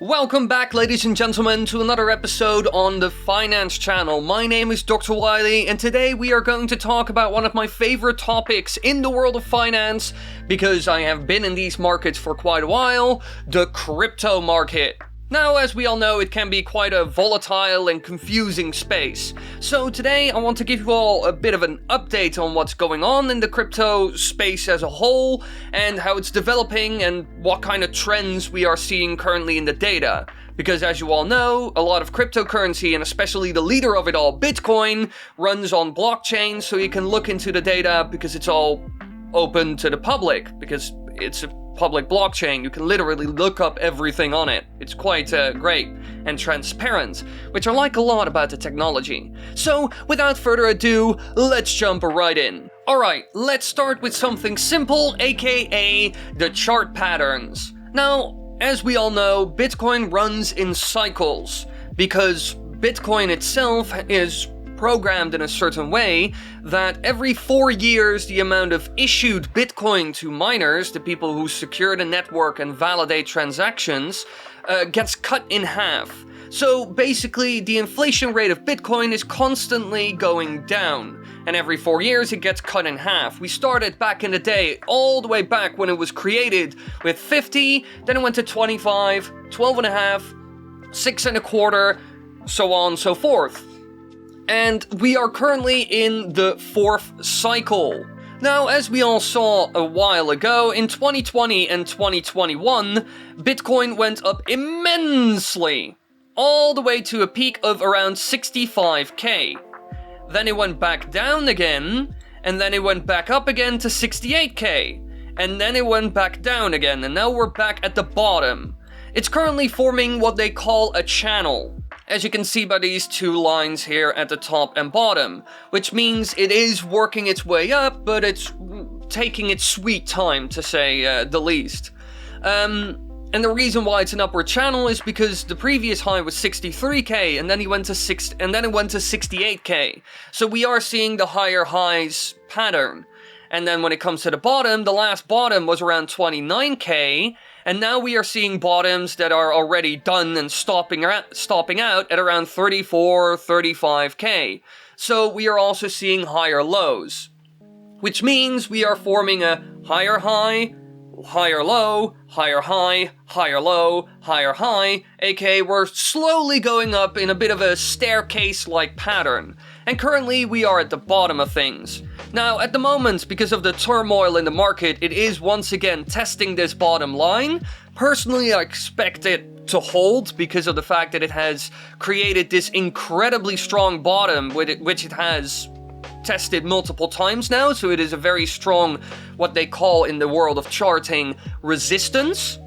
Welcome back, ladies and gentlemen, to another episode on the Finance Channel. My name is Dr. Wiley, and today we are going to talk about one of my favorite topics in the world of finance, because I have been in these markets for quite a while, the crypto market. Now, as we all know, it can be quite a volatile and confusing space. So today I want to give you all a bit of an update on what's going on in the crypto space as a whole, and how it's developing and what kind of trends we are seeing currently in the data. Because as you all know, a lot of cryptocurrency, and especially the leader of it all, Bitcoin, runs on blockchain, so you can look into the data because it's all open to the public, because it's a public blockchain. You can literally look up everything on it. It's quite great and transparent, which I like a lot about the technology. So, without further ado, let's jump right in. Alright, let's start with something simple, aka the chart patterns. Now, as we all know, Bitcoin runs in cycles, because Bitcoin itself is programmed in a certain way that every 4 years the amount of issued Bitcoin to miners, the people who secure the network and validate transactions, gets cut in half. So basically the inflation rate of Bitcoin is constantly going down, and every 4 years it gets cut in half. We started back in the day, all the way back when it was created, with 50, then it went to 25, 12.5, 6.25, so on and so forth. And we are currently in the fourth cycle. Now, as we all saw a while ago, in 2020 and 2021, Bitcoin went up immensely, all the way to a peak of around 65k. Then it went back down again, and then it went back up again to 68k, and then it went back down again, and now we're back at the bottom. It's currently forming what they call a channel, as you can see by these two lines here at the top and bottom, which means it is working its way up, but it's taking its sweet time, to say the least. And the reason why it's an upward channel is because the previous high was 63k, and then it went to 68k. So we are seeing the higher highs pattern. And then when it comes to the bottom, the last bottom was around 29k, and now we are seeing bottoms that are already done and stopping out at around 34, 35k. So we are also seeing higher lows, which means we are forming a higher high, higher low, higher high, higher low, higher high, aka we're slowly going up in a bit of a staircase-like pattern. And currently we are at the bottom of things. Now, at the moment, because of the turmoil in the market, it is once again testing this bottom line. Personally, I expect it to hold because of the fact that it has created this incredibly strong bottom, which it has tested multiple times now, so it is a very strong, what they call in the world of charting, resistance.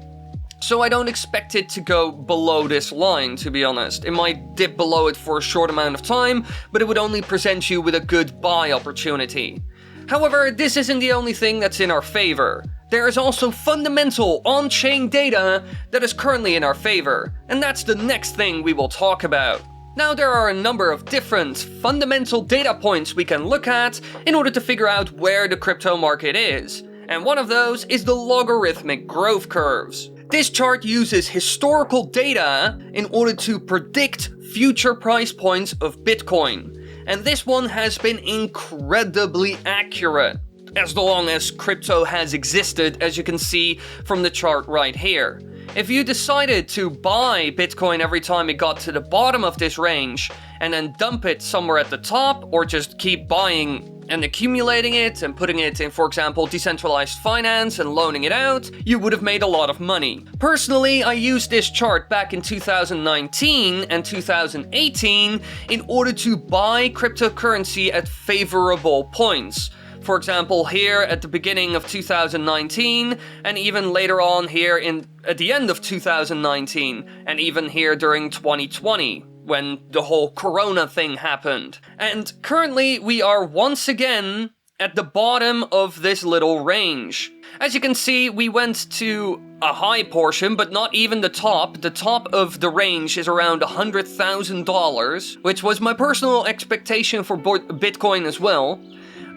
So I don't expect it to go below this line, to be honest. It might dip below it for a short amount of time, but it would only present you with a good buy opportunity. However, this isn't the only thing that's in our favor. There is also fundamental on-chain data that is currently in our favor, and that's the next thing we will talk about. Now, there are a number of different fundamental data points we can look at in order to figure out where the crypto market is, and one of those is the logarithmic growth curves. This chart uses historical data in order to predict future price points of Bitcoin, and this one has been incredibly accurate as long as crypto has existed, as you can see from the chart right here. If you decided to buy Bitcoin every time it got to the bottom of this range, and then dump it somewhere at the top, or just keep buying and accumulating it and putting it in, for example, decentralized finance and loaning it out, you would have made a lot of money. Personally, I used this chart back in 2019 and 2018 in order to buy cryptocurrency at favorable points. For example, here at the beginning of 2019, and even later on here at the end of 2019, and even here during 2020, when the whole Corona thing happened. And currently, we are once again at the bottom of this little range. As you can see, we went to a high portion, but not even the top. The top of the range is around $100,000, which was my personal expectation for Bitcoin as well.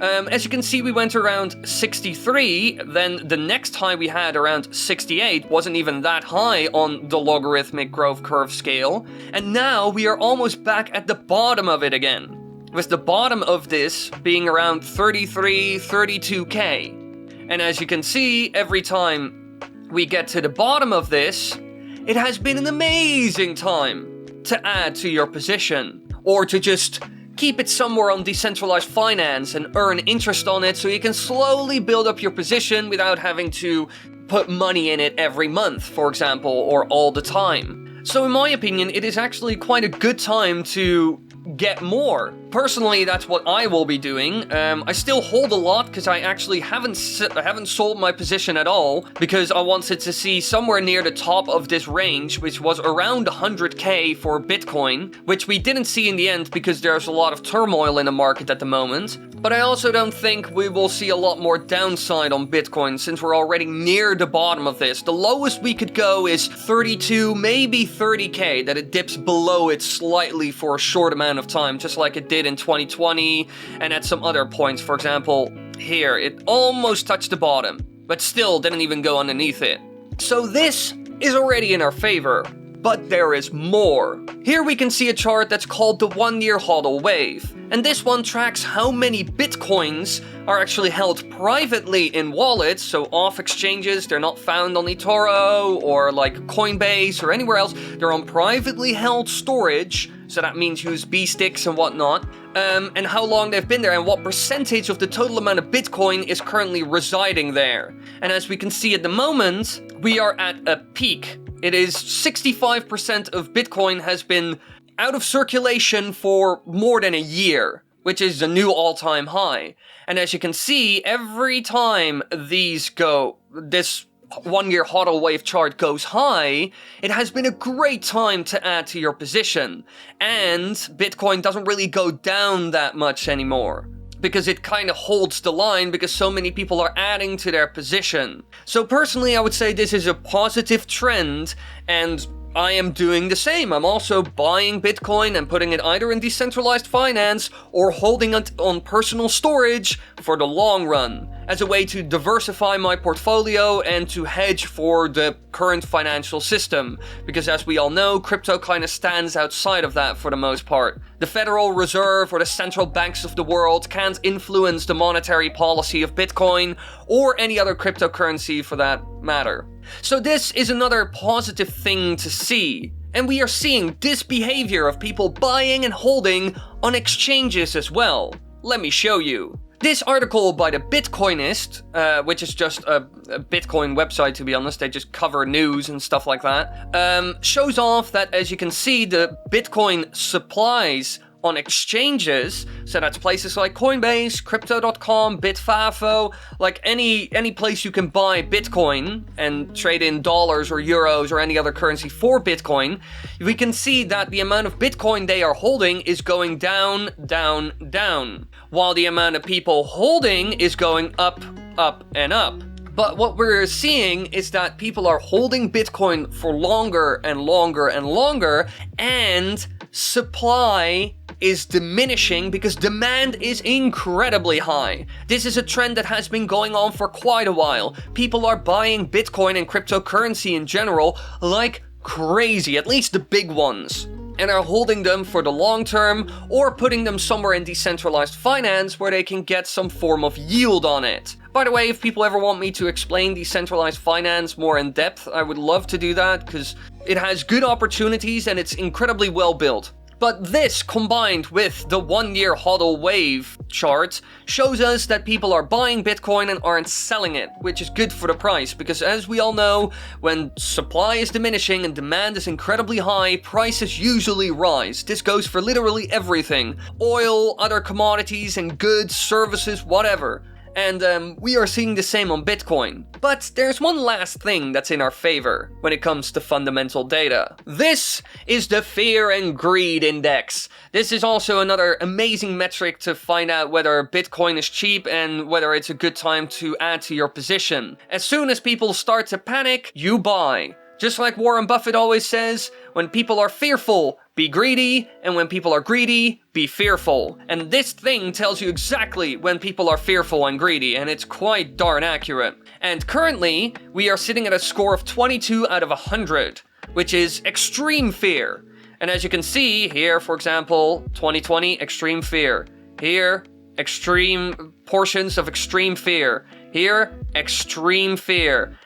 As you can see, we went around 63, then the next high we had around 68 wasn't even that high on the logarithmic growth curve scale, and now we are almost back at the bottom of it again, with the bottom of this being around 33, 32k. And as you can see, every time we get to the bottom of this, it has been an amazing time to add to your position, or to just keep it somewhere on decentralized finance and earn interest on it so you can slowly build up your position without having to put money in it every month, for example, or all the time. So in my opinion, it is actually quite a good time to get more. Personally, that's what I will be doing. I still hold a lot because I actually haven't sold my position at all, because I wanted to see somewhere near the top of this range, which was around 100k for Bitcoin, which we didn't see in the end because there's a lot of turmoil in the market at the moment. But I also don't think we will see a lot more downside on Bitcoin since we're already near the bottom of this. The lowest we could go is 32, maybe 30k, that it dips below it slightly for a short amount of time, just like it did in 2020 and at some other points. For example, here, it almost touched the bottom, but still didn't even go underneath it. So this is already in our favor. But there is more. Here we can see a chart that's called the 1-year hodl wave. And this one tracks how many bitcoins are actually held privately in wallets, so off exchanges. They're not found on eToro or like Coinbase or anywhere else. They're on privately held storage, so that means USB sticks and whatnot. And how long they've been there and what percentage of the total amount of Bitcoin is currently residing there. And as we can see at the moment, we are at a peak. It is 65% of Bitcoin has been out of circulation for more than a year, which is a new all-time high. And as you can see, every time this 1-year hodl wave chart goes high, it has been a great time to add to your position. And Bitcoin doesn't really go down that much anymore, because it kind of holds the line because so many people are adding to their position. So personally, I would say this is a positive trend, and I am doing the same. I'm also buying Bitcoin and putting it either in decentralized finance or holding it on personal storage for the long run, as a way to diversify my portfolio and to hedge for the current financial system. Because as we all know, crypto kind of stands outside of that for the most part. The Federal Reserve or the central banks of the world can't influence the monetary policy of Bitcoin or any other cryptocurrency for that matter. So this is another positive thing to see. And we are seeing this behavior of people buying and holding on exchanges as well. Let me show you. This article by the Bitcoinist, which is just a Bitcoin website, to be honest, they just cover news and stuff like that, shows off that, as you can see, the Bitcoin supplies on exchanges, so that's places like Coinbase, Crypto.com, Bitfavo, like any place you can buy Bitcoin and trade in dollars or euros or any other currency for Bitcoin, we can see that the amount of Bitcoin they are holding is going down, down, down, while the amount of people holding is going up, up, and up. But what we're seeing is that people are holding Bitcoin for longer and longer and longer, and supply is diminishing because demand is incredibly high. This is a trend that has been going on for quite a while. People are buying Bitcoin and cryptocurrency in general like crazy, at least the big ones, and are holding them for the long term or putting them somewhere in decentralized finance where they can get some form of yield on it. By the way, if people ever want me to explain decentralized finance more in depth, I would love to do that because it has good opportunities and it's incredibly well built. But this, combined with the 1-year hodl wave chart, shows us that people are buying Bitcoin and aren't selling it, which is good for the price, because as we all know, when supply is diminishing and demand is incredibly high, prices usually rise. This goes for literally everything. Oil, other commodities and goods, services, whatever. And we are seeing the same on Bitcoin. But there's one last thing that's in our favor when it comes to fundamental data. This is the Fear and Greed Index. This is also another amazing metric to find out whether Bitcoin is cheap and whether it's a good time to add to your position. As soon as people start to panic, you buy. Just like Warren Buffett always says, when people are fearful, be greedy, and when people are greedy, be fearful. And this thing tells you exactly when people are fearful and greedy, and it's quite darn accurate. And currently, we are sitting at a score of 22 out of 100, which is extreme fear. And as you can see here, for example, 2020, extreme fear. Here, extreme portions of extreme fear. Here, extreme fear.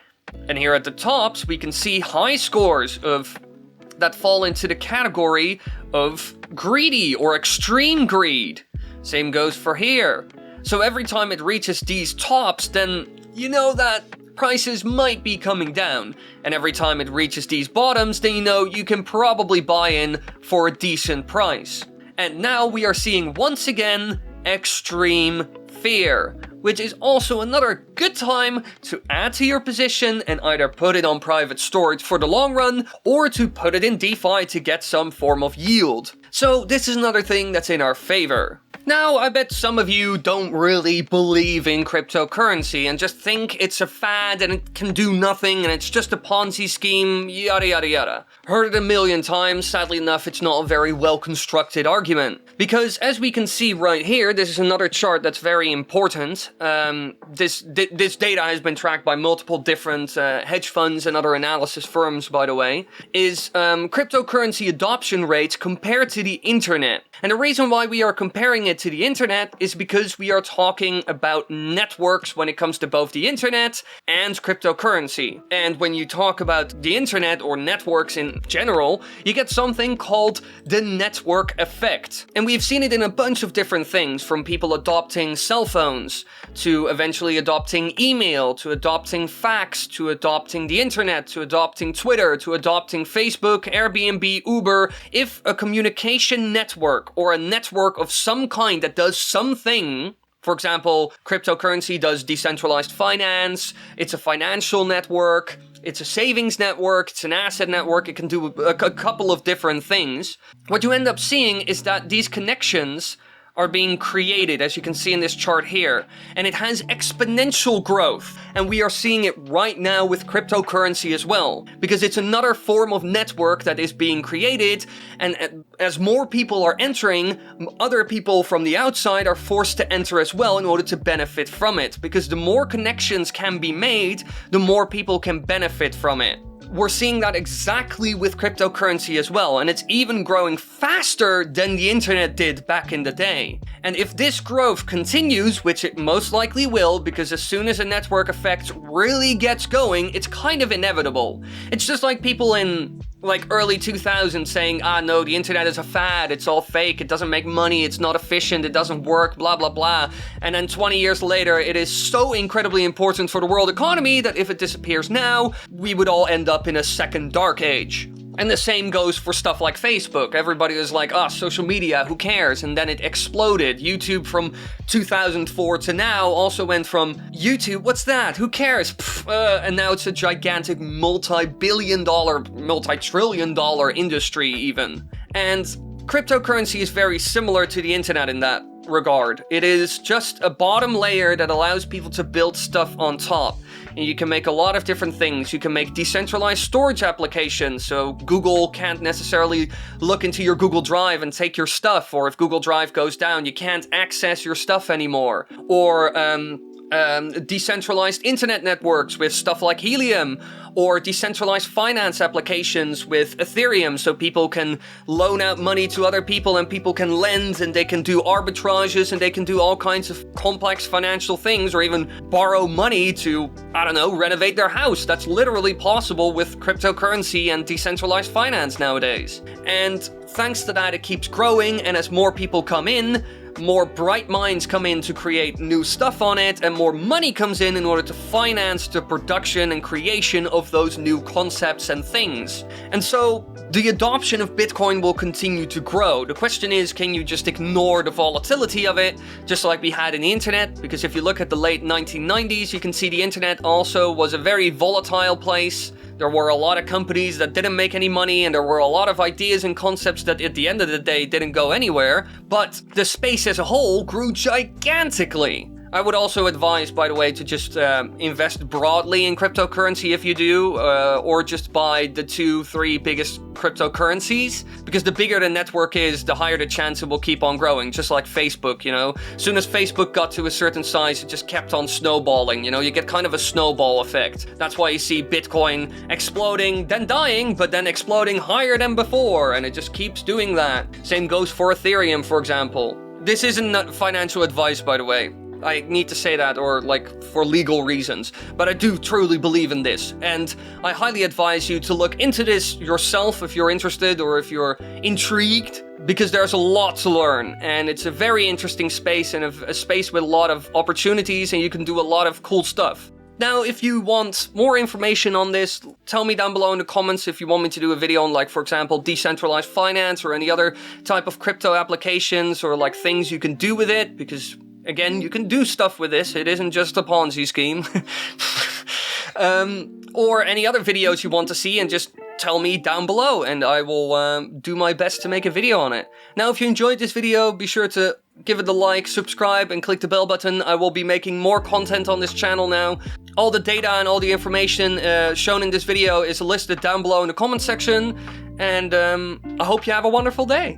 And here at the tops, we can see high scores of that fall into the category of greedy or extreme greed. Same goes for here. So every time it reaches these tops, then you know that prices might be coming down. And every time it reaches these bottoms, then you know you can probably buy in for a decent price. And now we are seeing once again extreme fear, which is also another good time to add to your position and either put it on private storage for the long run or to put it in DeFi to get some form of yield. So this is another thing that's in our favor. Now, I bet some of you don't really believe in cryptocurrency and just think it's a fad and it can do nothing and it's just a Ponzi scheme, yada yada yada. Heard it a million times, sadly enough it's not a very well constructed argument. Because as we can see right here, this is another chart that's very important. This data has been tracked by multiple different hedge funds and other analysis firms, by the way, is cryptocurrency adoption rates compared to the internet. And the reason why we are comparing it to the internet is because we are talking about networks when it comes to both the internet and cryptocurrency. And when you talk about the internet or networks in general, you get something called the network effect. And we've seen it in a bunch of different things, from people adopting cell phones, to eventually adopting email, to adopting fax, to adopting the internet, to adopting Twitter, to adopting Facebook, Airbnb, Uber. If a communication network or a network of some kind that does something, for example, cryptocurrency does decentralized finance, it's a financial network, it's a savings network, it's an asset network, it can do a couple of different things. What you end up seeing is that these connections are being created, as you can see in this chart here, and it has exponential growth. And we are seeing it right now with cryptocurrency as well, because it's another form of network that is being created, and as more people are entering, other people from the outside are forced to enter as well in order to benefit from it, because the more connections can be made, the more people can benefit from it. We're seeing that exactly with cryptocurrency as well, and it's even growing faster than the internet did back in the day. And if this growth continues, which it most likely will, because as soon as a network effect really gets going, it's kind of inevitable. It's just like people in early 2000s saying, no, the internet is a fad, it's all fake, it doesn't make money, it's not efficient, it doesn't work, blah blah blah. And then 20 years later, it is so incredibly important for the world economy that if it disappears now, we would all end up in a second dark age. And the same goes for stuff like Facebook. Everybody was like, social media, who cares? And then it exploded. YouTube from 2004 to now also went from YouTube, what's that? Who cares? And now it's a gigantic multi-billion dollar, multi-trillion dollar industry even. And cryptocurrency is very similar to the internet in that regard. It is just a bottom layer that allows people to build stuff on top. And you can make a lot of different things. You can make decentralized storage applications, so Google can't necessarily look into your Google Drive and take your stuff, or if Google Drive goes down, you can't access your stuff anymore. Or decentralized internet networks with stuff like Helium, or decentralized finance applications with Ethereum, so people can loan out money to other people and people can lend and they can do arbitrages and they can do all kinds of complex financial things, or even borrow money to, renovate their house. That's literally possible with cryptocurrency and decentralized finance nowadays. And thanks to that, it keeps growing, and as more people come in, more bright minds come in to create new stuff on it, and more money comes in order to finance the production and creation of those new concepts and things. And so the adoption of Bitcoin will continue to grow. The question is, can you just ignore the volatility of it, just like we had in the internet? Because if you look at the late 1990s, you can see the internet also was a very volatile place. There were a lot of companies that didn't make any money, and there were a lot of ideas and concepts that at the end of the day didn't go anywhere, but the space as a whole grew gigantically. I would also advise, by the way, to just invest broadly in cryptocurrency if you do, or just buy the 2-3 biggest cryptocurrencies, because the bigger the network is, the higher the chance it will keep on growing, just like Facebook, you know. As soon as Facebook got to a certain size, it just kept on snowballing, you know. You get kind of a snowball effect. That's why you see Bitcoin exploding, then dying, but then exploding higher than before, and it just keeps doing that. Same goes for Ethereum, for example. This isn't financial advice, by the way. I need to say that, or like for legal reasons, but I do truly believe in this, and I highly advise you to look into this yourself if you're interested or if you're intrigued, because there's a lot to learn, and it's a very interesting space, and a space with a lot of opportunities, and you can do a lot of cool stuff. Now, if you want more information on this, tell me down below in the comments if you want me to do a video on, like, for example, decentralized finance or any other type of crypto applications, or like things you can do with it, because again, you can do stuff with this. It isn't just a Ponzi scheme. Or any other videos you want to see, and just tell me down below, and I will do my best to make a video on it. Now, if you enjoyed this video, be sure to give it a like, subscribe, and click the bell button. I will be making more content on this channel now. All the data and all the information shown in this video is listed down below in the comment section. And I hope you have a wonderful day.